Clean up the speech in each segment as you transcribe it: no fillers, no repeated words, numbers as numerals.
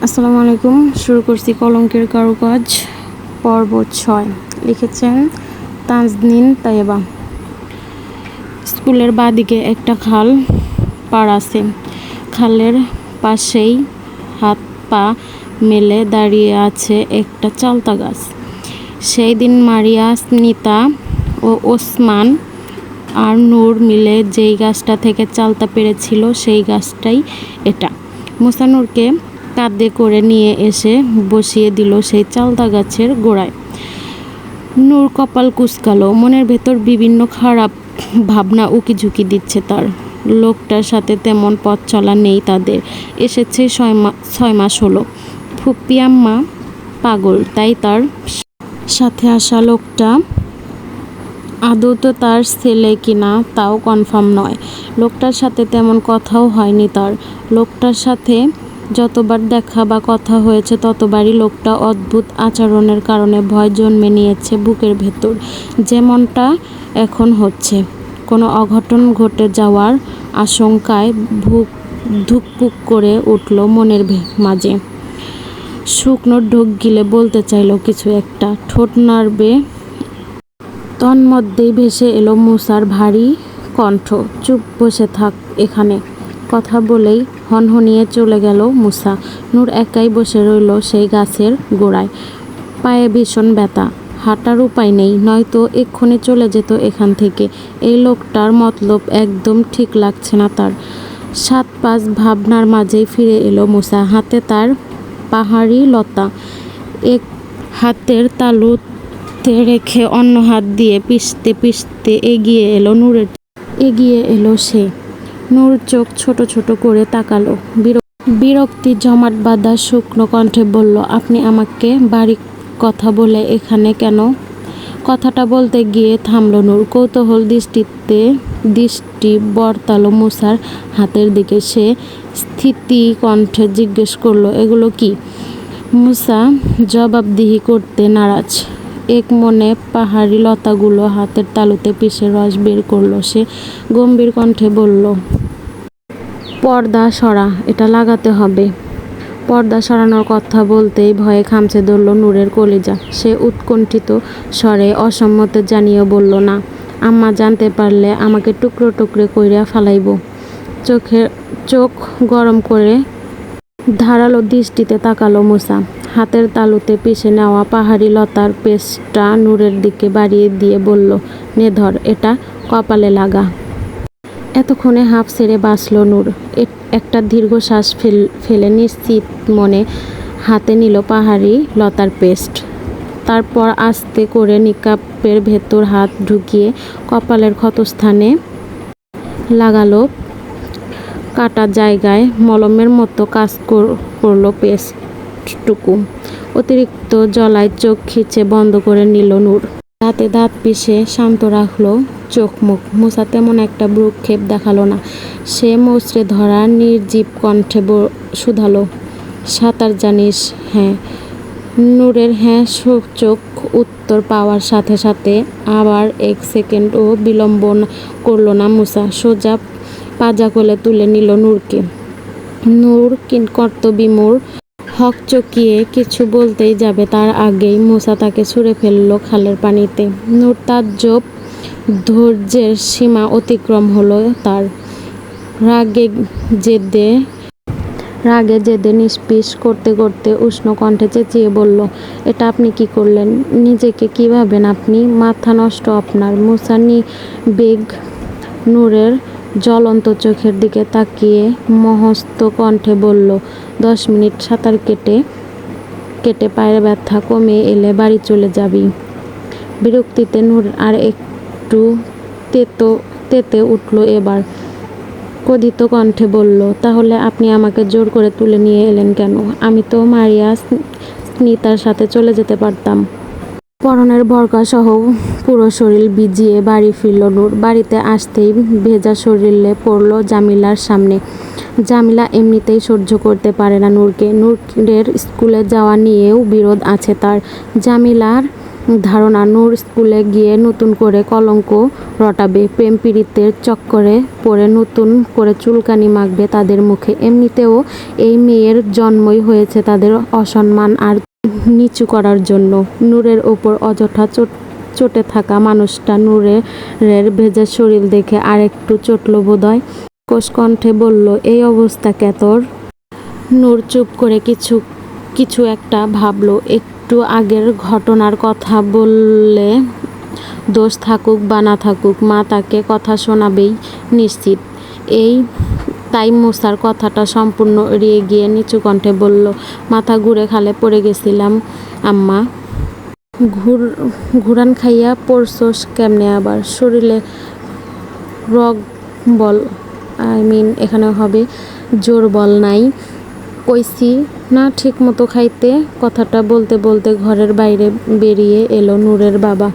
আসসালামু আলাইকুম। শুরু করছি কলঙ্কের কারুকাজ পর্ব 6। লিখেছেন তাজনিন তায়েবা। স্কুলের বাঁদিকে একটা খাল পার আছে। খালের পাশেই হাত পা মেলে দাঁড়িয়ে আছে একটা চালতা গাছ। সেই দিন মারিয়া, স্মিতা ও ওসমান আর নূর মিলে যেই গাছটা থেকে চালতা পেরেছিল সেই গাছটাই এটা। মুসা নূরকে কাঁধে করে নিয়ে এসে বসিয়ে দিল সেই চালতা গাছের গোড়ায়। নূর কপাল কুঁচকালো, মনের ভেতর বিভিন্ন খারাপ ভাবনা উকিঝুঁকি দিচ্ছে তার। লোকটার সাথে তেমন পথ চলা নেই তাদের, এসেছে 6 মাস হলো। ফুপ্পি আম্মা পাগল, তাই তার সাথে আসা লোকটা আদৌ তো তার ছেলে কিনা তাও কনফার্ম নয়। লোকটার সাথে তেমন কথাও হয়নি তার। লোকটার সাথে যতবার দেখা বা কথা হয়েছে ততবারই লোকটা অদ্ভুত আচরণের কারণে ভয় জন্মে নিয়েছে বুকের ভেতর, যেমনটা এখন হচ্ছে। কোনো অঘটন ঘটে যাওয়ার আশঙ্কায় ধুকপুক করে উঠল মনের মাঝে। শুকনো ঢোক গিলে বলতে চাইল কিছু একটা, ঠোঁট নাড়বে। তন্মধ্যেই ভেসে এলো মুসার ভারী কণ্ঠ, চুপ বসে থাক এখানে। কথা বলেই হনহনিয়ে চলে গেল মুসা। নূর একাই বসে রইল সেই গাছের গোড়ায়। পায়ে ভীষণ ব্যথা, হাঁটার উপায় নেই, নয়তো এক্ষুনি চলে যেত এখান থেকে। এই লোকটার মতলব একদম ঠিক লাগছে না তার। 7-5 ভাবনার মাঝেই ফিরে এলো মুসা। হাতে তার পাহাড়ি লতা, এক হাতের তালুতে রেখে অন্য হাত দিয়ে পিষতে পিষতে এগিয়ে এলো সে। নূর চোখ ছোট ছোট করে তাকালো। বিরক্তি জমাট বাঁধা শুকনো কণ্ঠে বলল, আপনি আমাকে বাড়ির কথা বলে এখানে কেন? কথাটা বলতে গিয়ে থামল নূর। কৌতূহল দৃষ্টি বর্তালো মুসার হাতের দিকে। সে স্থিতি কণ্ঠে জিজ্ঞেস করলো, এগুলো কি? মুসা জবাবদিহি করতে নারাজ। এক মনে পাহাড়ি লতাগুলো হাতের তালুতে পিষে রস বের করলো সে। গম্ভীর কণ্ঠে বলল, পর্দা সরা, এটা লাগাতে হবে। পর্দা সরানোর কথা বলতেই ভয়ে খামচে ধরল নূরের কলিজা। সে উৎকণ্ঠিত স্বরে অসম্মত জানিয়ে বলল, না, আম্মা জানতে পারলে আমাকে টুকরো টুকরো কইরা ফালাইব। চোখ গরম করে ধারালো দৃষ্টিতে তাকালো মুসা। হাতের তালুতে পিষে নেওয়া পাহাড়ি লতার পেস্টটা নূরের দিকে বাড়িয়ে দিয়ে বলল, নে ধর, এটা কপালে লাগা। এতক্ষণে হাঁফ ছেড়ে বাঁচল নূর। একটা দীর্ঘশ্বাস ফেলে নিশ্চিত মনে হাতে নিল পাহাড়ি লতার পেস্ট। তারপর আস্তে করে নিকাপের ভেতর হাত ঢুকিয়ে কপালের ক্ষতস্থানে লাগালো। কাটা জায়গায় মলমের মতো কাজ করলো পেস্টটুকু। অতিরিক্ত জ্বলায় চোখ খিচে বন্ধ করে নিল নূর। দাঁতে দাঁত পিষে শান্ত রাখলো চোখ মুখ। মুসা তেমন একটা ভ্রুক্ষেপ দেখালো না। সে মুচড়ে ধরা নির্জীব কণ্ঠে শুধালো, সাঁতার জানিস? হ্যাঁ। নূরের হ্যাঁ চোখ উত্তর পাওয়ার সাথে সাথে আবার 1 সেকেন্ডও বিলম্ব করল না মুসা। সোজা পাজা কোলে তুলে নিল নূরকে। নূর কর্তবিমূঢ় হকচকিয়ে কিছু বলতেই যাবে, তার আগেই মুসা তাকে ছুঁড়ে ফেলল খালের পানিতে। নূর তাজ্জব, ধৈর্যের সীমা অতিক্রম হলো তার। রাগে জেদে নিষ্পিস করতে করতে উষ্ণ কণ্ঠে চেঁচিয়ে বলল, এটা আপনি কি করলেন? নিজেকে কি ভাবেন আপনি? মাথা নষ্ট আপনার। মুসা নির্বেগ নূরের জ্বলন্ত চোখের দিকে তাকিয়ে মহস্ত কণ্ঠে বলল, 10 মিনিট সাঁতার কেটে পায়ের ব্যথা কমে এলে বাড়ি চলে যাবি। বিরক্তিতে নূর আর একটু তেতে উঠল এবার। ক্রোধিত কণ্ঠে বলল, তাহলে আপনি আমাকে জোর করে তুলে নিয়ে এলেন কেন? আমি তো মারিয়া, স্মিতার সাথে চলে যেতে পারতাম। পরনের বোরকা সহ পুরো শরীর ভিজিয়ে বাড়ি ফিরল নূর। বাড়িতে আসতেই ভেজা শরীরে পড়ল জামিলার সামনে। জামিলা এমনিতেই সহ্য করতে পারে না নূরকে। নূরের স্কুলে যাওয়া নিয়েও বিরোধ আছে তার। জামিলার ধারণা নূর স্কুলে গিয়ে নতুন করে কলঙ্ক রটাবে, প্রেম পীড়িতের চক্করে পড়ে নতুন করে চুলকানি মাখবে তাদের মুখে। এমনিতেও এই মেয়ের জন্মই হয়েছে তাদের অসম্মান আর নিচু করার জন্য। নূরের ওপর অযথা চটে থাকা মানুষটা নূরের ভেজা শরীর দেখে আর একটু চটল বোধহয়। কোষ কণ্ঠে বলল, এই অবস্থা কে তোর? নূর চুপ করে কিছু একটা ভাবলো। একটু আগের ঘটনার কথা বললে দোষ থাকুক বা না থাকুক মা তাকে কথা শোনাবেই নিশ্চিত। তাই মুসার কথাটা সম্পূর্ণ এড়িয়ে গিয়ে নিচু কণ্ঠে বলল, মাথা ঘুরে খালে পড়ে গেছিলাম আম্মা। ঘুরান খাইয়া পড়ছস কেমনে আবার? শরীরে রগ বল এখানে হবে জোর বল নাই? কইছি না ঠিক মতো খাইতে। কথাটা বলতে বলতে ঘরের বাইরে বেরিয়ে এলো নূরের বাবা।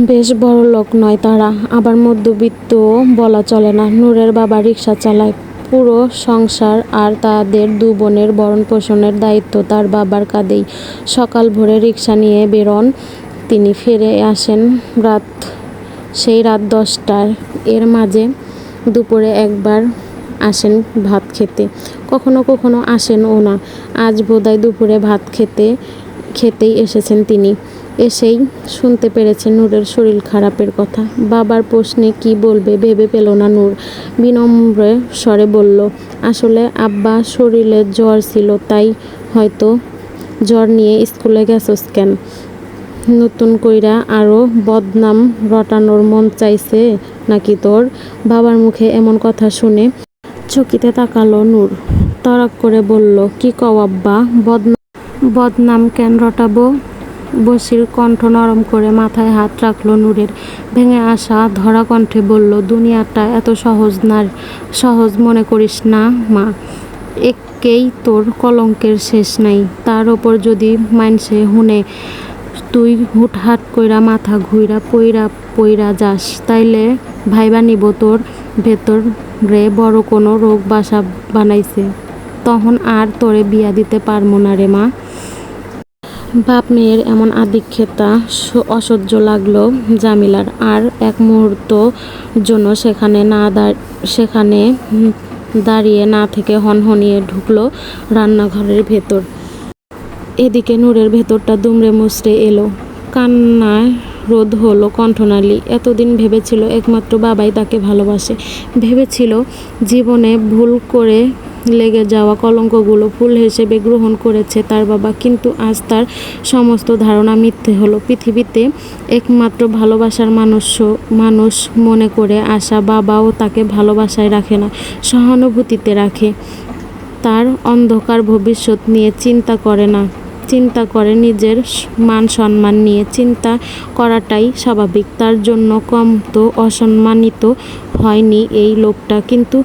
বেশ বড় লোক নয় তারা, আবার মধ্যবিত্তও বলা চলে না। নূরের বাবা রিকশা চালায়, পুরো সংসার আর তাদের 2 বোনের ভরণ পোষণের দায়িত্ব তার বাবার কাঁধেই। সকাল ভোরে রিকশা নিয়ে বেরোন তিনি, ফিরে আসেন সেই রাত 10টায়। এর মাঝে দুপুরে একবার আসেন ভাত খেতে, কখনো কখনো আসেনও না। আজ বোধহয় দুপুরে ভাত খেতেই এসেছেন তিনি। এসেই শুনতে পেরেছেন নূরের শরীর খারাপের কথা। বাবার প্রশ্নে কি বলবে ভেবে পেল না নূর। বিনম্র স্বরে বলল, আসলে আব্বা শরীরে জ্বর ছিল, তাই হয়তো জ্বর নিয়ে স্কুলে গেছস কেন? নতুন কইরা আরো বদনাম রটানোর মন চাইছে নাকি তোর? বাবার মুখে এমন কথা শুনে চকিতে তাকালো নূর। তড়াক করে বলল, কি কও আব্বা? বদনাম কেন রটাবো? বসির কণ্ঠ নরম করে মাথায় হাত রাখল নূরের। ভেঙে আসা ধরা কণ্ঠে বলল, দুনিয়াটা এত সহজ মনে করিস না মা। একেই তোর কলঙ্কের শেষ নাই। তার ওপর যদি মাইনসে হুনে তুই হুটহাট কইরা মাথা ঘুইরা পইরা যাস, তাইলে ভাইবা নিব তোর ভেতর রে বড় কোনো রোগ বাসা বানাইছে। তখন আর তোরে বিয়া দিতে পারমু না রে মা। বাপ মেয়ের এমন আদিক্ষেতা অসহ্য লাগলো জামিলার। আর এক মুহূর্ত জন্য সেখানে দাঁড়িয়ে না থেকে হনহনিয়ে ঢুকলো রান্নাঘরের ভেতর। এদিকে নূরের ভেতরটা দুমড়ে মুচড়ে এলো, কান্নায় রোধ হলো কণ্ঠনালী। এতদিন ভেবেছিল একমাত্র বাবাই তাকে ভালোবাসে, ভেবেছিল জীবনে ভুল করে লেগে যাওয়া কলঙ্কগুলো ফুল হিসেবে গ্রহণ করেছে তার বাবা। কিন্তু আজ তার সমস্ত ধারণা মিথ্যে হলো। পৃথিবীতে একমাত্র ভালোবাসার মানুষ মনে করে আসা বাবাও তাকে ভালোবাসায় রাখে না, সহানুভূতিতে রাখে। তার অন্ধকার ভবিষ্যৎ নিয়ে চিন্তা করে নিজের মান সম্মান নিয়ে। চিন্তা করাটাই স্বাভাবিক। তার জন্য কম তো অসম্মানিত হয়নি এই লোকটা। কিন্তু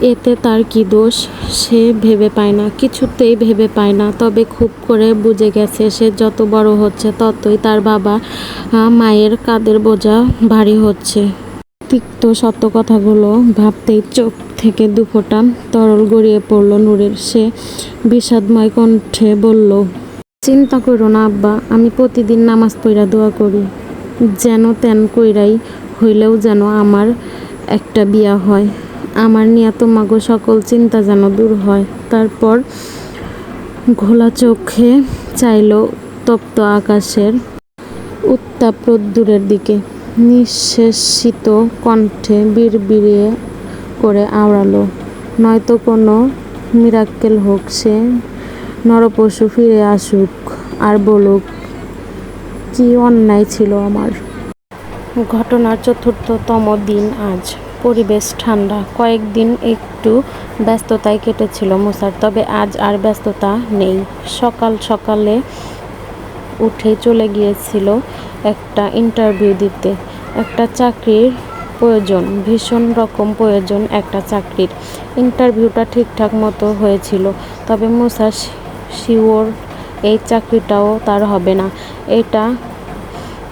এতে তার কি দোষ? সে ভেবে পায় না, কিছুতেই ভেবে পায় না। তবে খুব করে বুঝে গেছে, সে যত বড় হচ্ছে ততই তার বাবা মায়ের কাঁধের বোঝা ভারী হচ্ছে। তিক্ত সত্য কথাগুলো ভাবতেই চোখ থেকে দুফোঁটা তরল গড়িয়ে পড়ল নূরের। সে বিষাদময় কণ্ঠে বলল, চিন্তা করো না আব্বা, আমি প্রতিদিন নামাজ পড়া দোয়া করি যেন তেন কইরাই হইলেও যেন আমার একটা বিয়া হয়। আমার নিয়া তোমাগো সকল চিন্তা যেন দূর হয়। তারপর ঘোলা চোখে চাইল তপ্ত আকাশের উত্তাপ রোদ্দুরের দিকে। নিঃশেষিত কণ্ঠে বিড়বিড়িয়ে করে আওড়ালো, নয়তো কোনো মিরাক্কেল হোক, সে নরপশু ফিরে আসুক আর বলুক, কি অন্যায় ছিল আমার। ঘটনার 4র্থতম দিন আজ। পরিবেশ ঠান্ডা। কয়েকদিন একটু ব্যস্ততায় কেটেছিল মুসার, তবে আজ আর ব্যস্ততা নেই। সকালে উঠে চলে গিয়েছিল একটা ইন্টারভিউ দিতে। একটা চাকরির প্রয়োজন, ভীষণ রকম প্রয়োজন একটা চাকরির। ইন্টারভিউটা ঠিকঠাক মতো হয়েছিল, তবে মুসা শিওর এই চাকরিটাও তার হবে না। এটা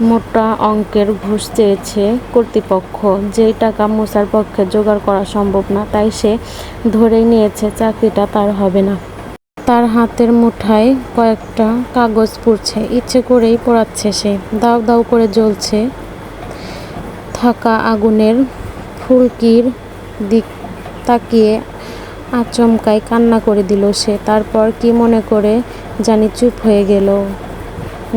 মোটা অঙ্কের ঘুষ চেয়েছে কর্তৃপক্ষ, যেই টাকা মুসার পক্ষে জোগাড় করা সম্ভব না। তাই সে ধরেই নিয়েছে চাকরিটা তার হবে না। তার হাতের মুঠায় কয়েকটা কাগজ পুড়ছে, ইচ্ছে করেই পোড়াচ্ছে সে। দাউ দাউ করে জ্বলছে থাকা আগুনের ফুলকির দিক তাকিয়ে আচমকাই কান্না করে দিল সে। তারপর কি মনে করে জানি চুপ হয়ে গেল,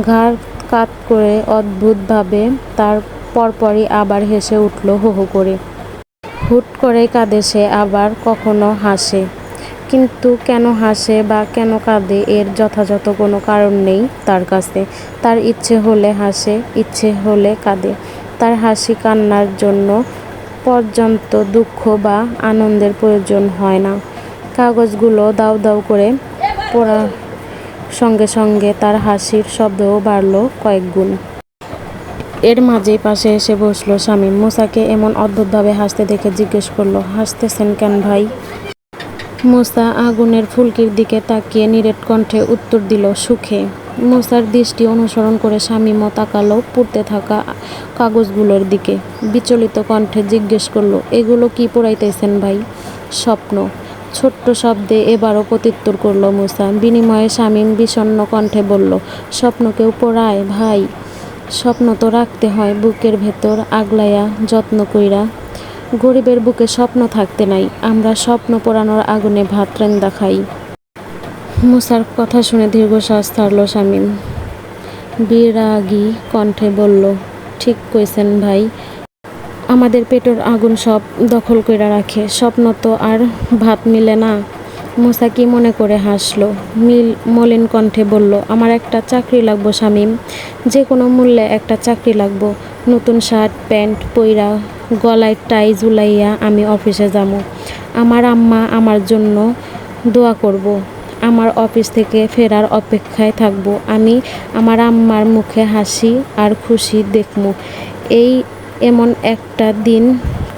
ঘাড় কাত করে অদ্ভুতভাবে। তার পরপরই আবার হেসে উঠল হো হো করে। হুট করে কাঁদে সে, আবার কখনো হাসে। কিন্তু কেন হাসে বা কেন কাঁদে এর যথাযথ কোনো কারণ নেই তার কাছে। তার ইচ্ছে হলে হাসে, ইচ্ছে হলে কাঁদে। তার হাসি কান্নার জন্য পর্যন্ত দুঃখ বা আনন্দের প্রয়োজন হয় না। কাগজগুলো দাউ দাউ করে পড়ার সঙ্গে সঙ্গে তার হাসির শব্দও বাড়ল কয়েক গুণ। এর মাঝেই পাশে এসে বসলো শামীম। মুসাকে এমন অদ্ভুতভাবে হাসতে দেখে জিজ্ঞেস করলো, হাসতেছেন কেন ভাই? মুসা আগুনের ফুলকির দিকে তাকিয়ে নিরেট কণ্ঠে উত্তর দিল, সুখে। মুসার দৃষ্টি অনুসরণ করে শামীমও তাকালো পুড়তে থাকা কাগজগুলোর দিকে। বিচলিত কণ্ঠে জিজ্ঞেস করলো, এগুলো কি পোড়াইতেছেন ভাই? স্বপ্ন, ছোট্ট শব্দে এবারও প্রত্যুত্তর করল মুসা। বিনিময়ে শামীম বিষণ্ণ কণ্ঠে বলল, স্বপ্ন কেউ পোড়ায় ভাই? স্বপ্ন তো রাখতে হয় বুকের ভেতর আগলাইয়া যত্ন কইরা। গরিবের বুকে স্বপ্ন থাকতে নাই, আমরা স্বপ্ন পোড়ানোর আগুনে ভাত রান্দা খাই। মুসার কথা শুনে দীর্ঘশ্বাস ছাড়ল শামীম। বিরাগী কণ্ঠে বলল, ঠিক কইছেন ভাই, আমাদের পেটের আগুন সব দখল কইরা রাখে, স্বপ্ন তো আর ভাত মিলে না। মুসা কি মনে করে হাসলো, মলিন কণ্ঠে বলল, আমার একটা চাকরি লাগবো শামীম, যে কোনো মূল্যে একটা চাকরি লাগবো। নতুন শার্ট প্যান্ট পইরা গলায় টাই ঝুলাইয়া আমি অফিসে যাবো। আমার আম্মা আমার জন্য দোয়া করব। আমার অফিস থেকে ফেরার অপেক্ষায় থাকবো। আমি আমার আম্মার মুখে হাসি আর খুশি দেখমু। এমন একটা দিন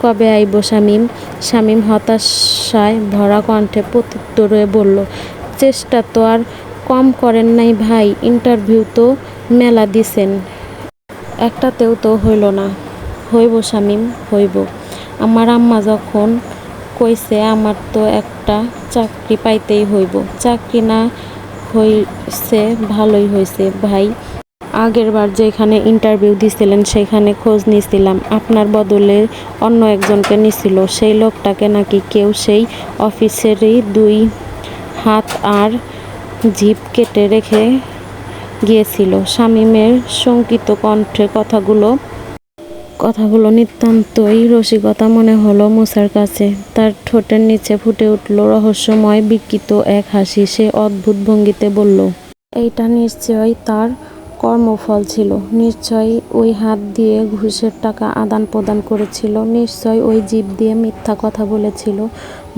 কবে আইব শামীম? শামীম হতাশায় ভরা কণ্ঠে প্রত্যুত্তরে বলল, চেষ্টা তো আর কম করেন নাই ভাই, ইন্টারভিউ তো মেলা দিছেন, একটাতেও তো হইল না। হইব শামীম, হইব। আমার আম্মা যখন কইছে আমার তো একটা চাকরি পাইতেই হইব। চাকরি না হইছে ভালোই হইছে ভাই, আগেরবার যেখানে ইন্টারভিউ দিছিলেন সেখানে খোঁজ নিছিলাম, আপনার বদলে অন্য একজনকে নিছিল। সেই লোকটাকে নাকি কেউ সেই অফিসেরই 2 হাত আর জিভ কেটে রেখে গিয়েছিল। শামীমের শঙ্কিত কণ্ঠে কথাগুলো নিতান্তই রসিকতা মনে হলো মুসার কাছে। তার ঠোঁটের নিচে ফুটে উঠল রহস্যময় বিকৃত এক হাসি। সে অদ্ভুত ভঙ্গিতে বলল, এইটা নিশ্চয়ই তার কর্মফল ছিল, নিশ্চয়ই ওই হাত দিয়ে ঘুষের টাকা আদান প্রদান করেছিল, নিশ্চয়ই ওই জিভ দিয়ে মিথ্যা কথা বলেছিল।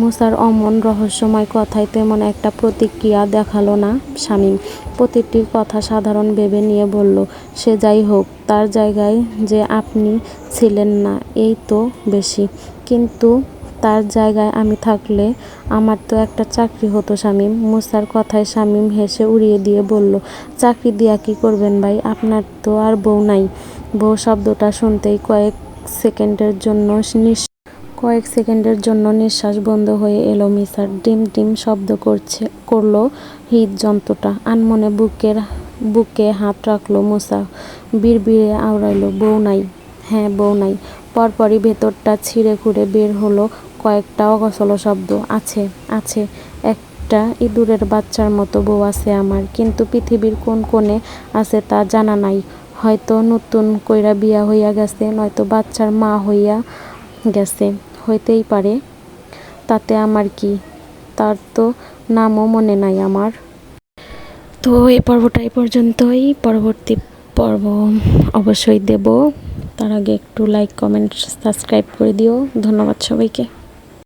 মুসার অমন রহস্যময় কথায় তেমন একটা প্রতিক্রিয়া দেখালো না শামীম। প্রতিটি কথা সাধারণ ভেবে নিয়ে বলল, সে যাই হোক, তার জায়গায় যে আপনি ছিলেন না এই তো বেশি। কিন্তু তার জায়গায় আমি থাকলে আমার তো একটা চাকরি হতো শামীম। মুসার কথায় শামীম হেসে উড়িয়ে দিয়ে বলল, চাকরি দিয়া কি করবেন ভাই? আপনার তো আর বউ নাই। বউ শব্দটা শুনতেই কয়েক সেকেন্ডের জন্য নিঃশ্বাস বন্ধ হয়ে এলো মিসার। ডিম ডিম শব্দ করলো হৃদযন্ত্রটা। আনমনে বুকে হাত রাখলো মুসা। বিড়বিড়ে আওড়াইলো, বউ নাই? হ্যাঁ, বউ নাই। পরপরই ভেতরটা ছিঁড়ে খুঁড়ে বের হলো কয়েকটা অগোছালো শব্দ, আছে আছে, একটা ইঁদুরের বাচ্চার মতো বউ আছে আমার, কিন্তু পৃথিবীর কোন কোণে আছে তা জানা নাই। হয়তো নতুন কইরা বিয়া হইয়া গেছে, নয়তো বাচ্চার মা হইয়া গেছে, হইতেই পারে। তাতে আমার কি? তার তো নামও মনে নাই আমার। তো এই পর্বটা এই পর্যন্তই। পরবর্তী পর্ব অবশ্যই দেব। তার আগে একটু লাইক কমেন্ট সাবস্ক্রাইব করে দিও। ধন্যবাদ সবাইকে।